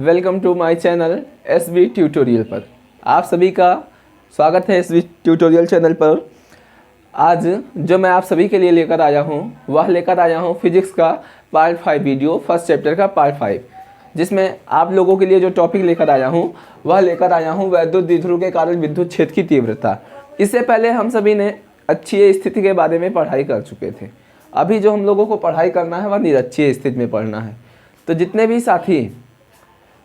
Welcome to my channel SB tutorial पर आप सभी का स्वागत है। एसबी ट्यूटोरियल चैनल पर आज जो मैं आप सभी के लिए लेकर आया हूँ वह लेकर आया हूँ फिजिक्स का पार्ट 5 वीडियो, फर्स्ट चैप्टर का पार्ट 5, जिसमें आप लोगों के लिए जो टॉपिक लेकर आया हूँ वह लेकर आया हूँ वैद्युत द्विध्रुव के कारण विद्युत क्षेत्र की तीव्रता। इससे पहले हम सभी ने अक्षीय स्थिति के बारे में पढ़ाई कर चुके थे। अभी जो हम लोगों को पढ़ाई करना है वह निरक्षीय स्थिति में पढ़ना है। तो जितने भी साथी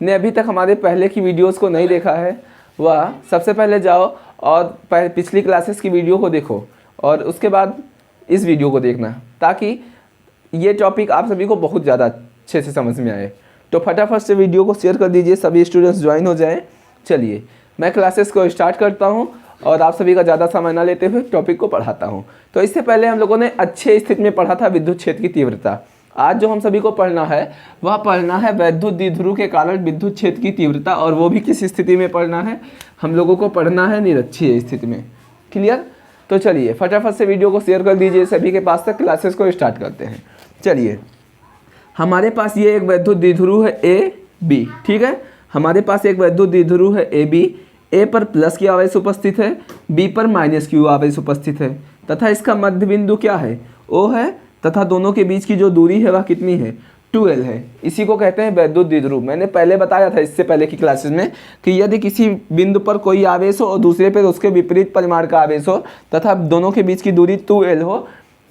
ने अभी तक हमारे पहले की वीडियोस को नहीं देखा है वह सबसे पहले जाओ और पिछली क्लासेस की वीडियो को देखो और उसके बाद इस वीडियो को देखना, ताकि ये टॉपिक आप सभी को बहुत ज़्यादा अच्छे से समझ में आए। तो फटाफट से वीडियो को शेयर कर दीजिए, सभी स्टूडेंट्स ज्वाइन हो जाएं। चलिए मैं क्लासेस को स्टार्ट करता हूँ और आप सभी का ज़्यादा समय ना लेते हुए टॉपिक को पढ़ाता हूँ। तो इससे पहले हम लोगों ने अच्छे स्थिति में पढ़ा था विद्युत क्षेत्र की तीव्रता। आज जो हम सभी को पढ़ना है वह पढ़ना है वैद्युत द्विध्रुव के कारण विद्युत क्षेत्र की तीव्रता, और वो भी किस स्थिति में पढ़ना है, हम लोगों को पढ़ना है निरक्षीय स्थिति में। क्लियर? तो चलिए फटाफट से वीडियो को शेयर कर दीजिए सभी के पास तक। क्लासेस को स्टार्ट करते हैं। चलिए हमारे पास ये एक वैद्युत द्विध्रुव है ए बी, ठीक है। हमारे पास एक वैद्युत द्विध्रुव है ए बी। ए पर प्लस की आवेश उपस्थित है, बी पर माइनस क्यू आवेश उपस्थित है तथा इसका मध्य बिंदु क्या है, ओ है, तथा दोनों के बीच की जो दूरी है वह कितनी है, 2L है। इसी को कहते हैं वैद्युत द्विध्रुव। मैंने पहले बताया था इससे पहले की क्लासेस में कि यदि किसी बिंदु पर कोई आवेश हो और दूसरे पर उसके विपरीत परिमाण का आवेश हो तथा दोनों के बीच की दूरी 2L हो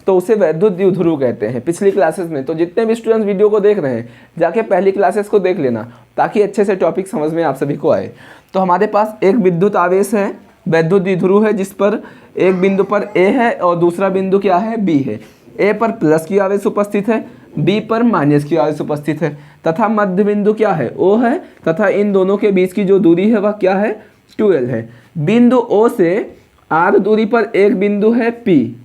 तो उसे वैद्युत द्विध्रुव कहते हैं। पिछली क्लासेस में तो जितने भी स्टूडेंट्स वीडियो को देख रहे हैं जाके पहली क्लासेस को देख लेना, ताकि अच्छे से टॉपिक समझ में आप सभी को आए। तो हमारे पास एक विद्युत आवेश है, वैद्युत द्विध्रुव है, जिस पर एक बिंदु पर ए है और दूसरा बिंदु क्या है, बी है। ए पर प्लस की आवेश उपस्थित है, बी पर माइनस की आवेश उपस्थित है तथा मध्य बिंदु क्या है, ओ है, तथा इन दोनों के बीच की जो दूरी है वह क्या है, 2L है। बिंदु ओ से आर दूरी पर एक बिंदु है पी,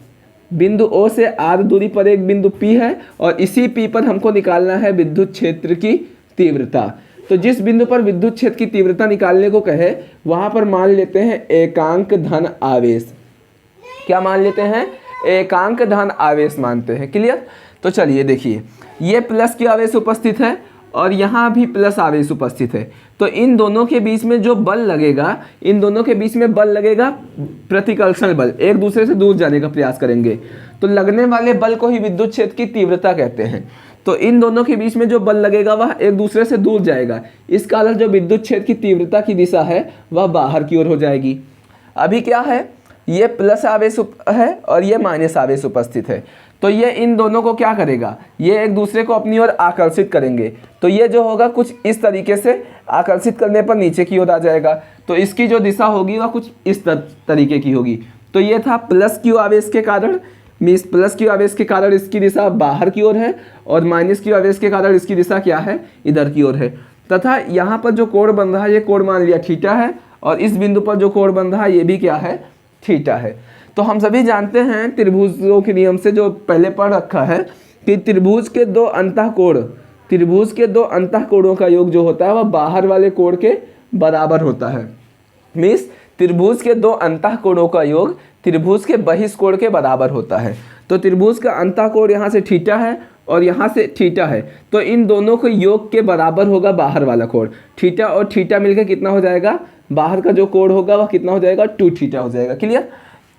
बिंदु ओ से आर दूरी पर एक बिंदु पी है और इसी पी पर हमको निकालना है विद्युत क्षेत्र की तीव्रता। तो जिस बिंदु पर विद्युत क्षेत्र की तीव्रता निकालने को कहे वहां पर मान लेते हैं एकांक धन आवेश। क्या मान लेते हैं, एकांक धन आवेश मानते हैं। क्लियर? तो चलिए देखिए, ये प्लस की आवेश उपस्थित है और यहाँ भी प्लस आवेश उपस्थित है। तो इन दोनों के बीच में जो बल लगेगा, इन दोनों के बीच में बल लगेगा प्रतिकर्षण बल, एक दूसरे से दूर जाने का प्रयास करेंगे। तो लगने वाले बल को ही विद्युत क्षेत्र की तीव्रता कहते हैं। तो इन दोनों के बीच में जो बल लगेगा वह एक दूसरे से दूर जाएगा, इस कारण जो विद्युत क्षेत्र की तीव्रता की दिशा है वह बाहर की ओर हो जाएगी। अभी क्या है, ये प्लस आवेश है और ये माइनस आवेश उपस्थित है। तो ये इन दोनों को क्या करेगा, ये एक दूसरे को अपनी ओर आकर्षित करेंगे। तो ये जो होगा कुछ इस तरीके से आकर्षित करने पर नीचे की ओर आ जाएगा। तो इसकी जो दिशा होगी वह कुछ इस तरीके की होगी। तो ये था प्लस क्यू आवेश के कारण, मीन्स प्लस क्यू आवेश के कारण इसकी दिशा बाहर की ओर है और माइनस क्यू आवेश के कारण इसकी दिशा क्या है, इधर की ओर है। तथा यहाँ पर जो कोण बन रहा है ये कोण मान लिया थीटा है और इस बिंदु पर जो कोण बन रहा है ये भी क्या है, थीटा है। तो हम सभी जानते हैं त्रिभुजों के नियम से, जो पहले पढ़ रखा है, कि त्रिभुज के दो अंतःकोणों का योग जो होता है वह बाहर वाले कोण के बराबर होता है। मीन्स त्रिभुज के दो अंतःकोणों का योग त्रिभुज के बहिष्कोण के बराबर होता है। तो त्रिभुज का अंतःकोण यहाँ से थीटा है और यहाँ से थीटा है, तो इन दोनों के योग के बराबर होगा बाहर वाला कोण। थीटा और थीटा मिलकर कितना हो जाएगा, बाहर का जो कोण होगा वह कितना हो जाएगा, 2 थीटा हो जाएगा। क्लियर?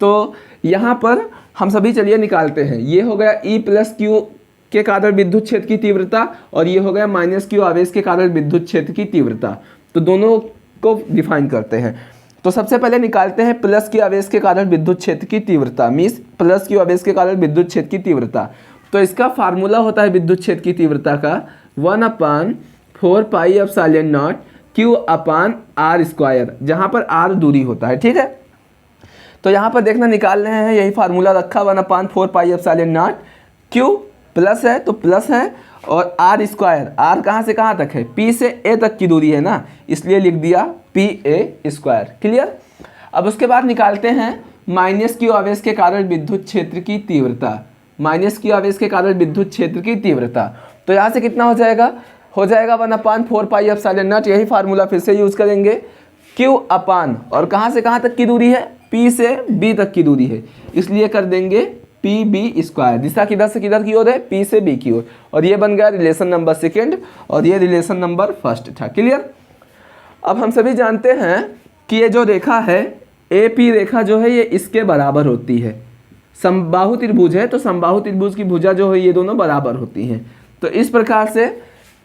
तो यहाँ पर हम सभी चलिए निकालते हैं। ये हो गया E प्लस क्यू के कारण विद्युत क्षेत्र की तीव्रता और ये हो गया माइनस क्यू आवेश के कारण विद्युत क्षेत्र की तीव्रता। तो दोनों को डिफाइन करते हैं। तो सबसे पहले निकालते हैं प्लस की आवेश के कारण विद्युत क्षेत्र की तीव्रता, मीन्स प्लस क्यू आवेश के कारण विद्युत क्षेत्र की तीव्रता। तो इसका फार्मूला होता है विद्युत क्षेत्र की तीव्रता का 1/4 पाई एप्सिलॉन नॉट Q/r², जहाँ पर r दूरी होता है। ठीक है? तो यहाँ पर देखना निकाल रहे हैं, यही फार्मूला रखा 1/4 pi epsilon not. Q plus है तो प्लस है और r², r कहाँ से कहाँ तक है, P से A तक की दूरी है ना, इसलिए लिख दिया PA²। क्लियर? अब उसके बाद निकालते हैं माइनस क्यू आवेश के कारण विद्युत क्षेत्र की तीव्रता, माइनस क्यू आवेश के कारण विद्युत क्षेत्र की तीव्रता। तो यहाँ से कितना हो जाएगा, 1/4 पाई एप्सिलॉन नॉट, यही फार्मूला फिर से यूज़ करेंगे। Q अपान और कहाँ से कहाँ तक की दूरी है, P से B तक की दूरी है, इसलिए कर देंगे पी बी स्क्वायर। दिशा किधर से किधर की ओर है, पी से बी की ओर। और ये बन गया रिलेशन नंबर सेकेंड और ये रिलेशन नंबर फर्स्ट था। क्लियर। अब हम सभी जानते हैं कि ये जो रेखा है ए पी रेखा जो है ये इसके बराबर होती है। समबाहु त्रिभुज है तो समबाहु त्रिभुज की भुजा जो है ये दोनों बराबर होती हैं। तो इस प्रकार से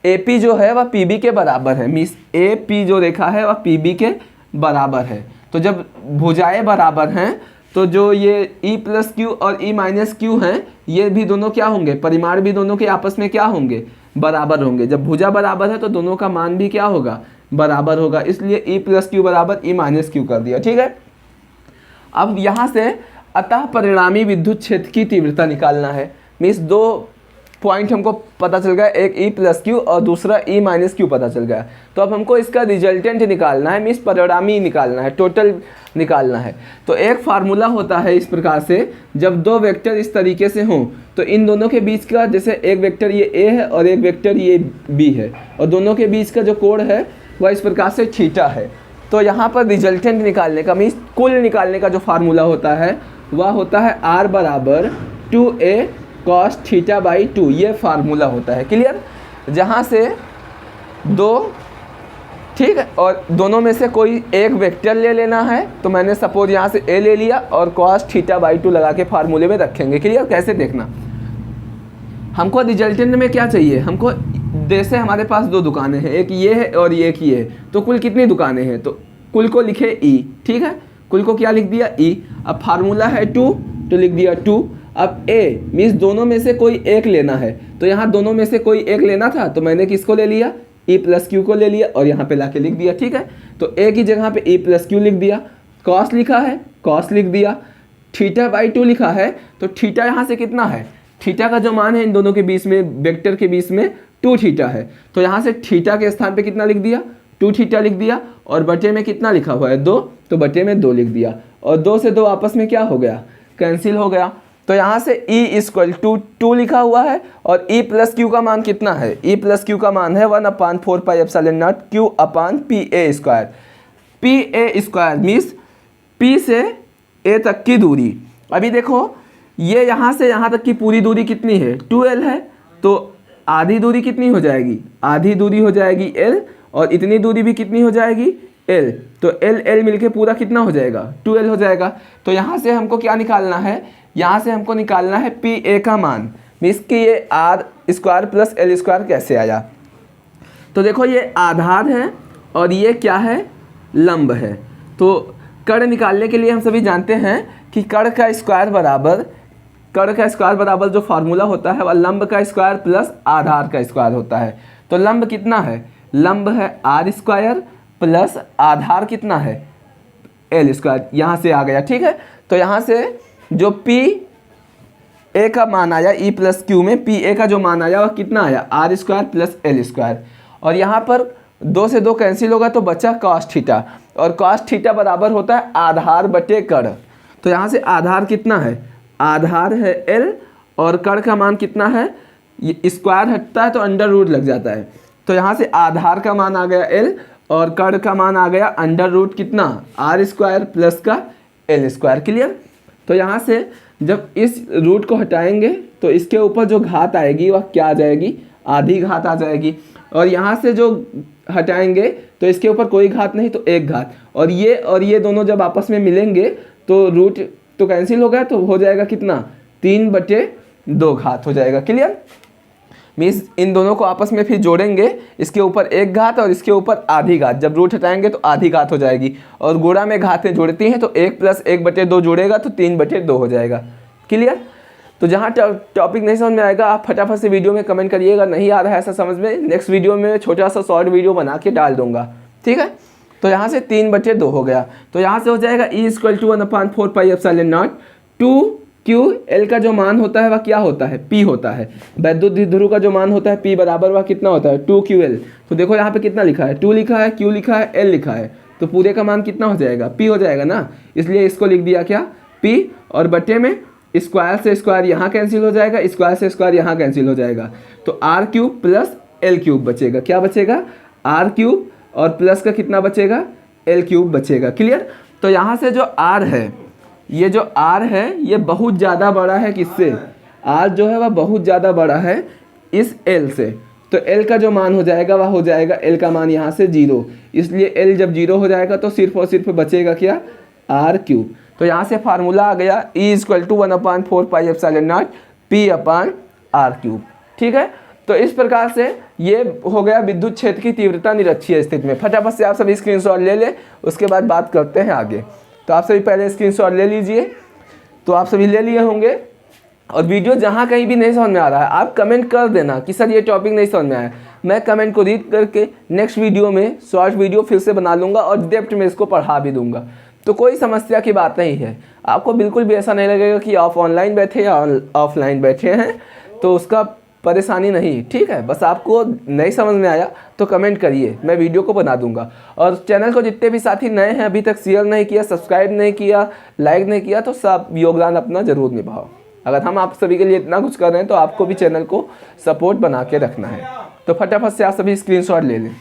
ए पी जो है वह पी बी के बराबर है। मीन्स ए पी जो रेखा है वह पी बी के बराबर है। तो जब भुजाएं बराबर हैं तो जो ये E प्लस क्यू और E माइनस क्यू हैं ये भी दोनों क्या होंगे, परिमाण भी दोनों के आपस में क्या होंगे, बराबर होंगे। जब भुजा बराबर है तो दोनों का मान भी क्या होगा, बराबर होगा। इसलिए E प्लस क्यू बराबर E माइनस क्यू कर दिया। ठीक है। अब यहाँ से अतः परिणामी विद्युत क्षेत्र की तीव्रता निकालना है। मीन्स दो पॉइंट हमको पता चल गया, एक E प्लस क्यू और दूसरा E माइनस क्यू पता चल गया। तो अब हमको इसका रिजल्टेंट निकालना है, मीन्स परिणामी निकालना है, टोटल निकालना है। तो एक फार्मूला होता है इस प्रकार से, जब दो वेक्टर इस तरीके से हों तो इन दोनों के बीच का, जैसे एक वेक्टर ये A है और एक वेक्टर ये B है और दोनों के बीच का जो कोण है वह इस प्रकार से थीटा है। तो यहाँ पर रिजल्टेंट निकालने का, मीन्स कुल निकालने का जो फार्मूला होता है वह होता है R बराबर 2A cos थीटा बाई 2। ये फार्मूला होता है। क्लियर। जहाँ से दो, ठीक है, और दोनों में से कोई एक वेक्टर ले लेना है। तो मैंने सपोज यहाँ से A ले लिया और cos थीटा बाई 2 लगा के फार्मूले में रखेंगे। क्लियर। कैसे देखना, हमको रिजल्टेंट में क्या चाहिए, हमको जैसे हमारे पास दो दुकानें हैं, एक ये है और एक ये है, तो कुल कितनी दुकानें हैं, तो कुल को लिखे E। ठीक है, कुल को क्या लिख दिया, E। अब फार्मूला है 2 तो लिख दिया 2। अब A मीन्स दोनों में से कोई एक लेना है, तो यहाँ दोनों में से कोई एक लेना था तो मैंने किसको ले लिया, E प्लस क्यू को ले लिया और यहाँ पे लाके लिख दिया। ठीक है, तो A की जगह पे E प्लस क्यू लिख दिया, कॉस लिखा है कॉस लिख दिया, थीटा बाई 2 लिखा है तो थीटा यहाँ से कितना है, थीटा का जो मान है इन दोनों के बीच में, वेक्टर के बीच में 2 थीटा है। तो यहाँ से थीटा के स्थान पे कितना लिख दिया, 2 थीटा लिख दिया और बटे में कितना लिखा हुआ है 2, तो बटे में 2 लिख दिया और 2 से 2 आपस में क्या हो गया, कैंसिल हो गया। तो यहाँ से E इक्वल टू 2 लिखा हुआ है और E प्लस क्यू का मान कितना है, E प्लस क्यू का मान है 1/4 pi epsilon not Q upon P A square. P A square means P से A तक की दूरी। अभी देखो ये यहाँ से यहाँ तक की पूरी दूरी कितनी है, 2L है, तो आधी दूरी कितनी हो जाएगी, आधी दूरी हो जाएगी L और इतनी दूरी भी कितनी हो जाएगी L। तो L L मिलके पूरा कितना हो जाएगा, 2L हो जाएगा। तो यहाँ से हमको क्या निकालना है, यहाँ से हमको निकालना है पी ए का मान। मीन्स कि ये r square plus l square कैसे आया। तो देखो ये आधार है और ये क्या है, लंब है। तो कर्ण निकालने के लिए हम सभी जानते हैं कि कर्ण का स्क्वायर बराबर जो फार्मूला होता है वह लंब का स्क्वायर प्लस आधार का स्क्वायर होता है। तो लंब कितना है, लंब है आर स्क्वायर प्लस आधार कितना है, एल स्क्वायर। यहाँ से आ गया। ठीक है, तो यहाँ से जो पी ए का मान आया E प्लस क्यू में, पी ए का जो मान आया वह कितना आया, r square plus l square. और यहाँ पर 2 से 2 कैंसिल होगा तो बचा कॉस थीटा, और कॉस थीटा बराबर होता है आधार बटे कर्ण। तो यहाँ से आधार कितना है, आधार है L और कर्ण का मान कितना है, ये स्क्वायर हटता है तो अंडर रूट लग जाता है। तो यहाँ से आधार का मान आ गया L और कर्ण का मान आ गया अंडर रूट कितना, आर स्क्वायर प्लस का एल स्क्वायर। क्लियर। तो यहाँ से जब इस रूट को हटाएंगे तो इसके ऊपर जो घात आएगी वह क्या आ जाएगी, आधी घात आ जाएगी। और यहाँ से जो हटाएंगे तो इसके ऊपर कोई घात नहीं तो एक घात, और ये दोनों जब आपस में मिलेंगे तो रूट तो कैंसिल हो गया, तो हो जाएगा कितना, 3/2 घात हो जाएगा। क्लियर। मीन्स इन दोनों को आपस में फिर जोड़ेंगे, इसके ऊपर एक घात और इसके ऊपर आधी घात, जब रूट हटाएंगे तो आधी घात हो जाएगी। और गुणा में घातें जोड़ती हैं तो 1 + 1/2 जोड़ेगा तो 3/2 हो जाएगा। क्लियर। तो जहाँ टॉपिक नहीं समझ में आएगा आप फटाफट से वीडियो में कमेंट करिएगा, नहीं आ रहा है ऐसा समझ में, नेक्स्ट वीडियो में छोटा सा शॉर्ट वीडियो बना के डाल दूंगा। ठीक है। तो यहाँ से 3/2 हो गया। तो यहाँ से हो जाएगा E = 1/4 pi epsilon not 2Q। L का जो मान होता है वह क्या होता है, P होता है। वैद्युत द्विध्रुव का जो मान होता है P बराबर वह कितना होता है, 2QL। तो देखो यहाँ पे कितना लिखा है, 2 लिखा है, Q लिखा है, L लिखा है, तो पूरे का मान कितना हो जाएगा, P हो जाएगा ना। इसलिए इसको लिख दिया क्या, P, और बटे में स्क्वायर से स्क्वायर यहाँ कैंसिल हो जाएगा, स्क्वायर से स्क्वायर यहाँ कैंसिल हो जाएगा, तो R³ प्लस L³ बचेगा। क्या बचेगा, R³ और प्लस का कितना बचेगा, L³ बचेगा। क्लियर। तो यहाँ से जो R है ये जो R है ये बहुत ज़्यादा बड़ा है किससे, R जो है वह बहुत ज़्यादा बड़ा है इस L से। तो L का जो मान हो जाएगा वह हो जाएगा L का मान यहाँ से 0, इसलिए L जब 0 हो जाएगा तो सिर्फ और सिर्फ बचेगा क्या, R3। तो यहाँ से फार्मूला आ गया E = 1/4πε0 P/R3। ठीक है, तो इस प्रकार से ये हो गया विद्युत क्षेत्र की तीव्रता निरक्षीय स्थिति में। फटाफट से आप सभी स्क्रीनशॉट ले लें, उसके बाद बात करते हैं आगे। तो आप सभी पहले स्क्रीनशॉट ले लीजिए। तो आप सभी ले लिए होंगे, और वीडियो जहाँ कहीं भी नहीं समझ में आ रहा है आप कमेंट कर देना कि सर ये टॉपिक नहीं समझ में आया। मैं कमेंट को रीड करके नेक्स्ट वीडियो में शॉर्ट वीडियो फिर से बना लूँगा और डेप्थ में इसको पढ़ा भी दूंगा। तो कोई समस्या की बात नहीं है, आपको बिल्कुल भी ऐसा नहीं लगेगा कि आप ऑनलाइन बैठे या ऑफलाइन बैठे हैं, तो उसका परेशानी नहीं। ठीक है, बस आपको नहीं समझ में आया तो कमेंट करिए, मैं वीडियो को बना दूंगा। और चैनल को जितने भी साथी नए हैं, अभी तक शेयर नहीं किया, सब्सक्राइब नहीं किया, लाइक नहीं किया, तो सब योगदान अपना ज़रूर निभाओ। अगर हम आप सभी के लिए इतना कुछ कर रहे हैं तो आपको भी चैनल को सपोर्ट बना के रखना है। तो फटाफट से आप सभी स्क्रीनशॉट ले लें।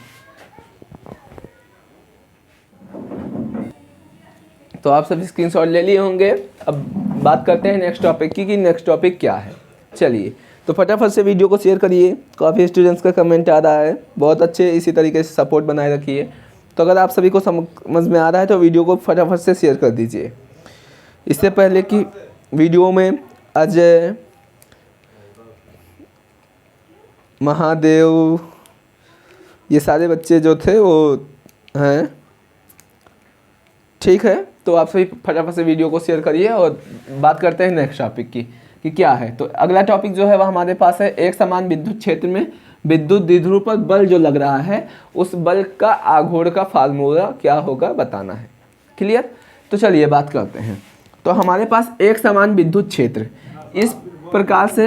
तो आप सभी स्क्रीनशॉट ले लिए होंगे। अब बात करते हैं नेक्स्ट टॉपिक की कि नेक्स्ट टॉपिक क्या है। चलिए, तो फटाफट से वीडियो को शेयर करिए। काफ़ी स्टूडेंट्स का कमेंट आ रहा है, बहुत अच्छे, इसी तरीके से सपोर्ट बनाए रखिए। तो अगर आप सभी को समझ में आ रहा है तो वीडियो को फटाफट से शेयर कर दीजिए। इससे पहले कि वीडियो में अजय, महादेव, ये सारे बच्चे जो थे वो हैं। ठीक है, तो आप सभी फटाफट से वीडियो को शेयर करिए और बात करते हैं नेक्स्ट टॉपिक की कि क्या है। तो अगला टॉपिक जो है वह हमारे पास है, एक समान विद्युत क्षेत्र में विद्युत द्विध्रुव पर बल जो लग रहा है उस बल का आघूर्ण का फार्मूला क्या होगा बताना है। क्लियर? तो चलिए बात करते हैं। तो हमारे पास एक समान विद्युत क्षेत्र, इस प्रकार से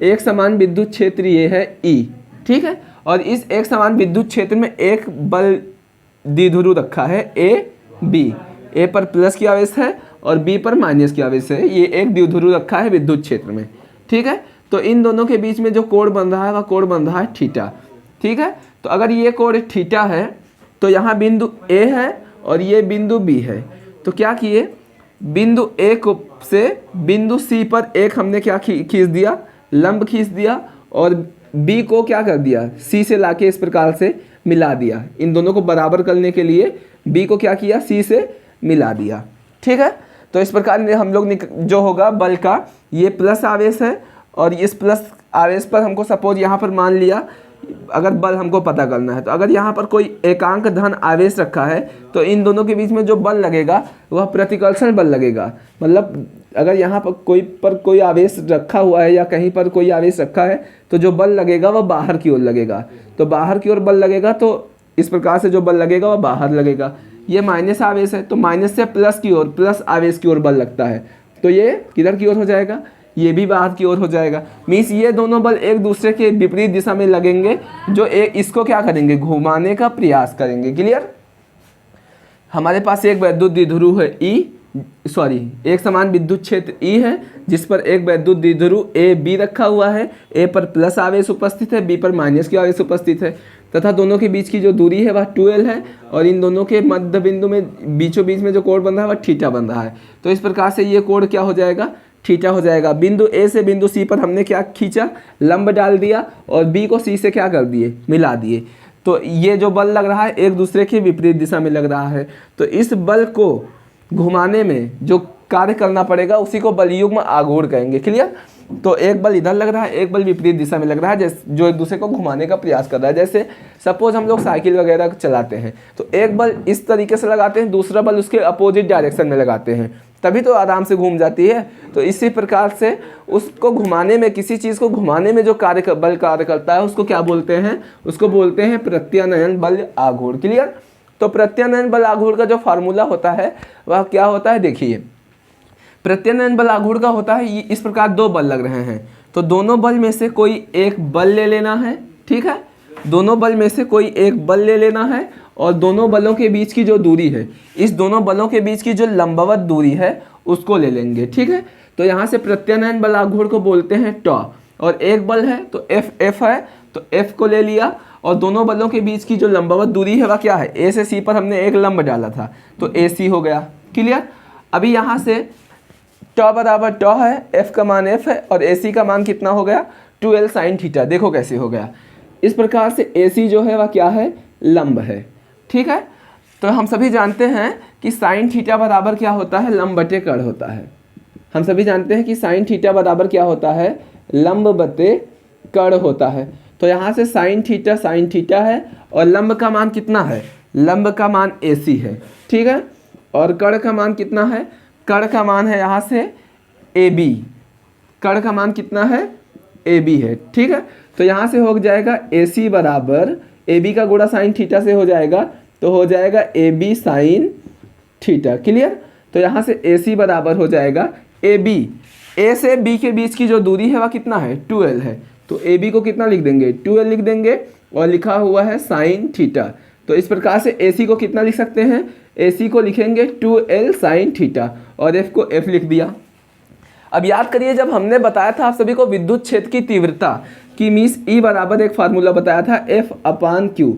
एक समान विद्युत क्षेत्र ये है E। ठीक है, और इस एक समान विद्युत क्षेत्र में एक बल द्विध्रुव रखा है AB। A पर प्लस की आवेश है और B पर माइनस की आवेश है। ये एक द्विध्रुव रखा है विद्युत क्षेत्र में। ठीक है, तो इन दोनों के बीच में जो कोण बन रहा है वह कोण बन रहा है थीटा। ठीक है, तो अगर ये कोण थीटा है तो यहाँ बिंदु A है और ये बिंदु B है। तो क्या किए, बिंदु A को से बिंदु C पर एक हमने क्या खींच दिया, लंब खींच दिया, और B को क्या कर दिया, C से लाके इस प्रकार से मिला दिया। इन दोनों को बराबर करने के लिए B को क्या किया, C से मिला दिया। ठीक है, तो इस प्रकार हम लोग जो होगा बल का, ये प्लस आवेश है और इस प्लस आवेश पर हमको सपोज यहाँ पर मान लिया अगर बल हमको पता करना है, तो अगर यहाँ पर कोई एकांक धन आवेश रखा है तो इन दोनों के बीच में जो बल लगेगा वह प्रतिकर्षण बल लगेगा। मतलब अगर यहाँ पर कोई आवेश रखा हुआ है या कहीं पर कोई आवेश रखा है तो जो बल लगेगा वह बाहर की ओर लगेगा। तो बाहर की ओर बल लगेगा तो इस प्रकार से जो बल लगेगा वह बाहर लगेगा। ये माइनस आवेश है तो माइनस से प्लस की ओर, प्लस आवेश की ओर बल लगता है, तो ये किधर की ओर हो जाएगा, ये भी बाहर की ओर हो जाएगा। मीन्स ये दोनों बल एक दूसरे के विपरीत दिशा में लगेंगे, जो इसको क्या करेंगे, घुमाने का प्रयास करेंगे। क्लियर? हमारे पास एक वैद्युत द्विध्रुव है एक समान विद्युत क्षेत्र E है जिस पर एक वैद्युत द्विध्रुव AB रखा हुआ है। A पर प्लस आवेश उपस्थित है, B पर माइनस की आवेश उपस्थित है, तथा दोनों के बीच की जो दूरी है वह 2L है, और इन दोनों के मध्य बिंदु में बीचों बीच में जो कोण बन रहा है वह थीटा बन रहा है। तो इस प्रकार से ये कोण क्या हो जाएगा, थीटा हो जाएगा। बिंदु A से बिंदु C पर हमने क्या खींचा, लंब डाल दिया, और B को C से क्या कर दिए, मिला दिए। तो ये जो बल लग रहा है एक दूसरे के विपरीत दिशा में लग रहा है। तो इस बल को घुमाने में जो कार्य करना पड़ेगा उसी को बलयुग्म आघूर्ण कहेंगे। क्लियर? तो एक बल इधर लग रहा है, एक बल विपरीत दिशा में लग रहा है, जो एक दूसरे को घुमाने का प्रयास कर रहा है। जैसे सपोज हम लोग साइकिल वगैरह चलाते हैं तो एक बल इस तरीके से लगाते हैं, दूसरा बल उसके अपोजिट डायरेक्शन में लगाते हैं, तभी तो आराम से घूम जाती है। तो इसी प्रकार से उसको घुमाने में, किसी चीज़ को घुमाने में जो बल कार्य करता है उसको क्या बोलते हैं, उसको बोलते हैं प्रत्यानयन बल आघूर्ण। क्लियर? तो प्रत्यानयन बल आघूर्ण का जो फार्मूला होता है वह क्या होता है, देखिए प्रत्यानयन बल आघूर्ण का होता है, इस प्रकार दो बल लग रहे हैं तो दोनों बल में से कोई एक बल ले लेना है। ठीक है, दोनों बल में से कोई एक बल ले लेना है, और दोनों बलों के बीच की जो दूरी है, इस दोनों बलों के बीच की जो लंबवत दूरी है उसको ले लेंगे। ठीक है, तो यहाँ से प्रत्यानयन बल आघूर्ण को बोलते हैं टॉ, और एक बल है तो F है तो F को ले लिया, और दोनों बलों के बीच की जो लंबवत दूरी है वह क्या है, A से C पर हमने एक लंब डाला था तो AC हो गया। क्लियर? अभी यहाँ से टॉ बराबर टॉ है, एफ का मान एफ है और ए सी का मान कितना हो गया 2l साइन थीटा। देखो कैसे हो गया। इस प्रकार से ए सी जो है वह क्या है, लंब है। ठीक है, तो हम सभी जानते हैं कि साइन थीटा बराबर क्या होता है, लंब बटे कर्ण होता है। हम सभी जानते हैं कि साइन थीटा बराबर क्या होता है, लंब बटे कर्ण होता है। तो यहाँ से साइन थीटा है और लंब का मान कितना है, लंब का मान ए सी है। ठीक है, और कर्ण का मान कितना है, कर्ण का मान है यहाँ से ए बी, कर्ण का मान कितना है ए बी है। ठीक है, तो यहाँ से हो जाएगा ए सी बराबर ए बी का गुणा साइन थीटा से हो जाएगा, तो हो जाएगा a b sine theta. Clear, तो यहाँ से ए सी बराबर हो जाएगा ए बी, ए से बी के बीच की जो दूरी है वह कितना है 2l है, तो ए बी को कितना लिख देंगे 2l लिख देंगे और लिखा हुआ है साइन थीटा। तो इस प्रकार से ए सी को कितना लिख सकते हैं, ए सी को लिखेंगे 2l साइन थीटा और एफ को एफ लिख दिया। अब याद करिए जब हमने बताया था आप सभी को विद्युत क्षेत्र की तीव्रता कि मीस ई बराबर एक फार्मूला बताया था एफ अपान क्यू,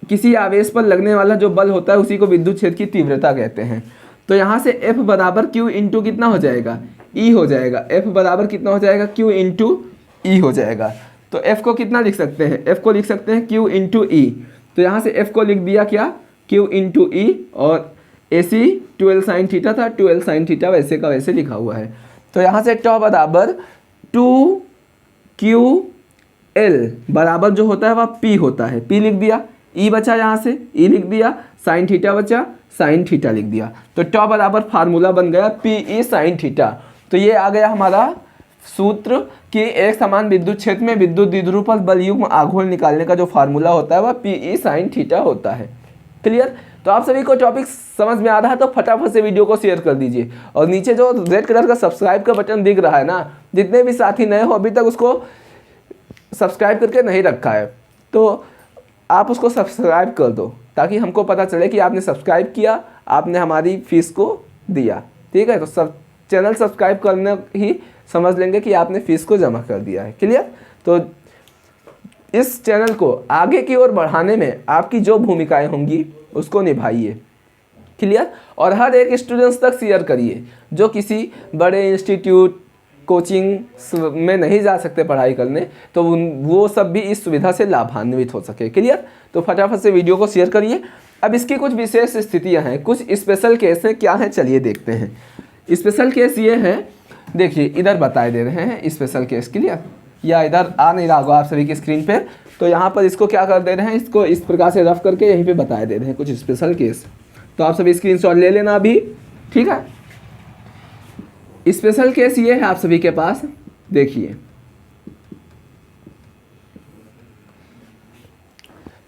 किसी आवेश पर लगने वाला जो बल होता है उसी को विद्युत क्षेत्र की तीव्रता कहते हैं। तो यहाँ से एफ बराबर क्यू इंटू कितना हो जाएगा, ई हो जाएगा। एफ बराबर कितना हो जाएगा, क्यू इंटू ई हो जाएगा। तो एफ को कितना लिख सकते हैं, एफ को लिख सकते हैं क्यू इंटू ई। तो यहाँ से एफ को लिख दिया क्या, क्यू इंटू ई, और ए सी 2l साइन थीटा था, 2l साइन थीटा वैसे का वैसे लिखा हुआ है। तो यहाँ से टॉ बराबर 2ql बराबर जो होता है वह p होता है, p लिख दिया, e बचा यहाँ से e लिख दिया, साइन थीटा बचा, साइन थीटा लिख दिया। तो टॉ बराबर फार्मूला बन गया पी ई साइन थीटा। तो ये आ गया हमारा सूत्र कि एक समान विद्युत क्षेत्र में विद्युत द्विध्रुव पर बलयुग्म आघूर्ण निकालने का जो फार्मूला होता है वह पी ई साइन थीटा होता है। क्लियर, तो आप सभी को टॉपिक समझ में आ रहा है तो फटाफट से वीडियो को शेयर कर दीजिए और नीचे जो रेड कलर का सब्सक्राइब का बटन दिख रहा है ना, जितने भी साथी नए हो अभी तक उसको सब्सक्राइब करके नहीं रखा है तो आप उसको सब्सक्राइब कर दो ताकि हमको पता चले कि आपने सब्सक्राइब किया, आपने हमारी फीस को दिया। ठीक है, तो सब चैनल सब्सक्राइब करने ही समझ लेंगे कि आपने फीस को जमा कर दिया है। क्लियर, तो इस चैनल को आगे की ओर बढ़ाने में आपकी जो भूमिकाएं होंगी उसको निभाइए। क्लियर, और हर एक स्टूडेंट्स तक शेयर करिए जो किसी बड़े इंस्टीट्यूट कोचिंग में नहीं जा सकते पढ़ाई करने, तो वो सब भी इस सुविधा से लाभान्वित हो सके। क्लियर, तो फटाफट से वीडियो को शेयर करिए। अब इसकी कुछ विशेष स्थितियां हैं, कुछ स्पेशल केस हैं, क्या है चलिए देखते हैं। स्पेशल केस ये है, देखिए इधर बताए दे रहे हैं स्पेशल केस। क्लियर, या इधर आ नहीं रहा होगा आप सभी की स्क्रीन पे, तो यहाँ पर इसको क्या कर दे रहे हैं, इसको इस प्रकार से रफ करके यहीं पे बताए दे रहे हैं कुछ स्पेशल केस। तो आप सभी स्क्रीनशॉट ले लेना अभी। ठीक है, स्पेशल केस ये है आप सभी के पास, देखिए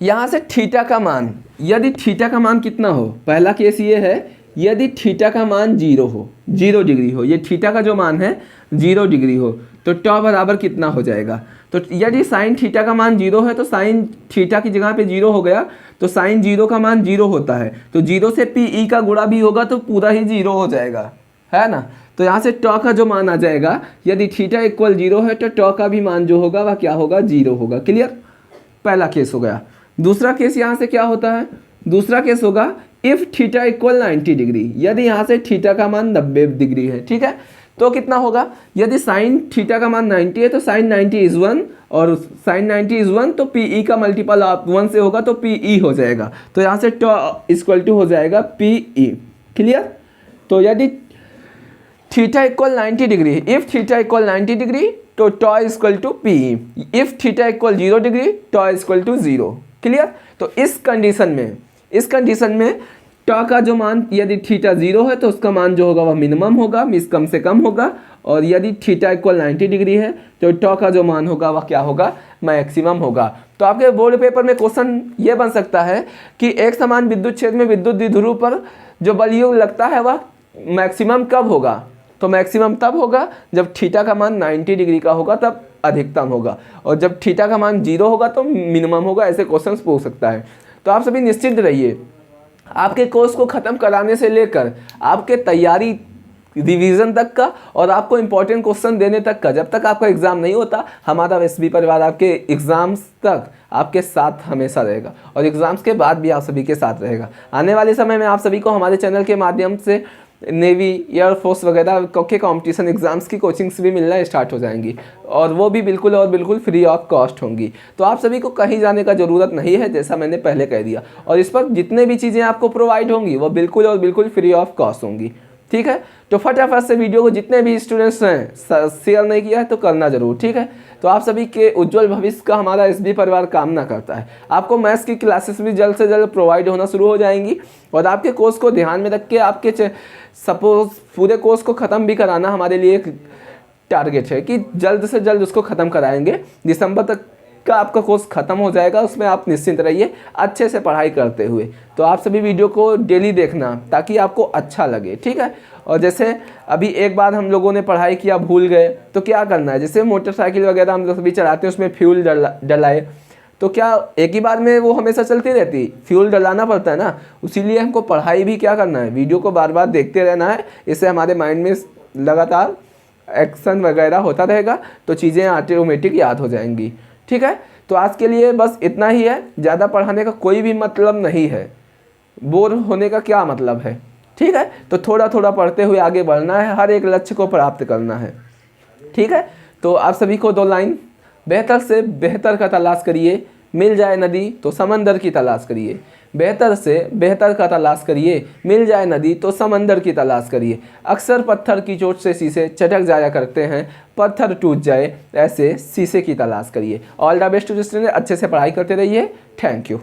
यहां से थीटा का मान, यदि थीटा का मान कितना हो, पहला केस ये है यदि थीटा का मान 0 हो, 0 डिग्री हो, ये थीटा का जो मान है 0 डिग्री हो, तो टॉ बराबर कितना हो जाएगा। तो यदि साइन थीटा का मान 0 है तो साइन थीटा की जगह पे 0 हो गया, तो साइन 0 का मान 0 होता है, तो 0 से पी ई का गुणा भी होगा तो पूरा ही 0 हो जाएगा, है ना। तो यहाँ से टॉ का जो मान आ जाएगा, यदि थीटा इक्वल 0 है तो टॉ का भी मान जो होगा वह क्या होगा, 0 होगा। क्लियर, पहला केस हो गया। दूसरा केस यहाँ से क्या होता है, दूसरा केस होगा इफ थीटा इक्वल 90 डिग्री, यदि यहाँ से थीटा का मान 90 डिग्री है। ठीक है, तो कितना होगा, यदि साइन थीटा का मान 90 है तो साइन 90 इज 1 और साइन 90 इज 1 तो पी ई का मल्टीपल आप 1 से होगा तो पी ई हो जाएगा, तो यहाँ से टॉ इक्वल टू हो जाएगा पी ई। क्लियर, तो यदि theta equal 90 degree, if theta equal 90 degree तो tau equal to P E, if theta equal 0 degree tau equal to 0। Clear, तो इस कंडीशन में टॉ का जो मान यदि थीटा 0 है तो उसका मान जो होगा वह मिनिमम होगा, मीन्स कम से कम होगा, और यदि थीटा इक्वल 90 डिग्री है तो टॉ का जो मान होगा वह क्या होगा, मैक्सिमम होगा। तो आपके बोर्ड पेपर में क्वेश्चन ये बन सकता है कि एक समान विद्युत क्षेत्र में विद्युत द्विध्रुव पर जो बलयुग लगता है वह मैक्सिमम कब होगा, तो मैक्सिमम तब होगा जब थीटा का मान 90 डिग्री का होगा, तब अधिकतम होगा, और जब थीटा का मान 0 होगा तो मिनिमम होगा। ऐसे क्वेश्चंस पूछ सकता है। तो आप सभी निश्चिंत रहिए, आपके कोर्स को ख़त्म कराने से लेकर आपके तैयारी रिवीजन तक का और आपको इम्पोर्टेंट क्वेश्चन देने तक का, जब तक आपका एग्ज़ाम नहीं होता हमारा एसबी परिवार आपके एग्ज़ाम्स तक आपके साथ हमेशा रहेगा और एग्ज़ाम्स के बाद भी आप सभी के साथ रहेगा। आने वाले समय में आप सभी को हमारे चैनल के माध्यम से नेवी, एयरफोर्स वगैरह के कॉम्पिटिशन एग्जाम्स की कोचिंग्स भी मिलना स्टार्ट हो जाएंगी, और वो भी बिल्कुल और बिल्कुल फ्री ऑफ कॉस्ट होंगी। तो आप सभी को कहीं जाने का ज़रूरत नहीं है, जैसा मैंने पहले कह दिया। और इस पर जितने भी चीज़ें आपको प्रोवाइड होंगी वो बिल्कुल और बिल्कुल फ्री ऑफ कॉस्ट होंगी। ठीक है, तो फटाफट से वीडियो को जितने भी स्टूडेंट्स हैं शेयर नहीं किया है तो करना जरूर। ठीक है, तो आप सभी के उज्जवल भविष्य का हमारा एसबी परिवार कामना करता है। आपको मैथ्स की क्लासेस भी जल्द से जल्द प्रोवाइड होना शुरू हो जाएंगी, और आपके कोर्स को ध्यान में रख के आपके सपोज पूरे कोर्स को ख़त्म भी कराना हमारे लिए एक टारगेट है कि जल्द से जल्द उसको ख़त्म कराएंगे। दिसंबर तक का आपका कोर्स ख़त्म हो जाएगा, उसमें आप निश्चिंत रहिए अच्छे से पढ़ाई करते हुए। तो आप सभी वीडियो को डेली देखना ताकि आपको अच्छा लगे। ठीक है, और जैसे अभी एक बार हम लोगों ने पढ़ाई किया भूल गए तो क्या करना है, जैसे मोटरसाइकिल वगैरह हम लोग सभी चलाते हैं, उसमें फ्यूल डलाए तो क्या एक ही बार में वो हमेशा चलती रहती, फ्यूल डलाना पड़ता है ना। इसीलिए हमको पढ़ाई भी क्या करना है, वीडियो को बार बार देखते रहना है, इससे हमारे माइंड में लगातार एक्शन वगैरह होता रहेगा, तो चीज़ें ऑटोमेटिक याद हो जाएंगी। ठीक है, तो आज के लिए बस इतना ही है, ज़्यादा पढ़ाने का कोई भी मतलब नहीं है, बोर होने का क्या मतलब है। ठीक है, तो थोड़ा थोड़ा पढ़ते हुए आगे बढ़ना है, हर एक लक्ष्य को प्राप्त करना है। ठीक है, तो आप सभी को 2 लाइन, बेहतर से बेहतर का तलाश करिए, मिल जाए नदी तो समंदर की तलाश करिए। बेहतर से बेहतर का तलाश करिए, मिल जाए नदी तो समंदर की तलाश करिए। अक्सर पत्थर की चोट से शीशे चटक जाया करते हैं, पत्थर टूट जाए ऐसे शीशे की तलाश करिए। ऑल द बेस्ट स्टूडेंट, अच्छे से पढ़ाई करते रहिए। Thank you.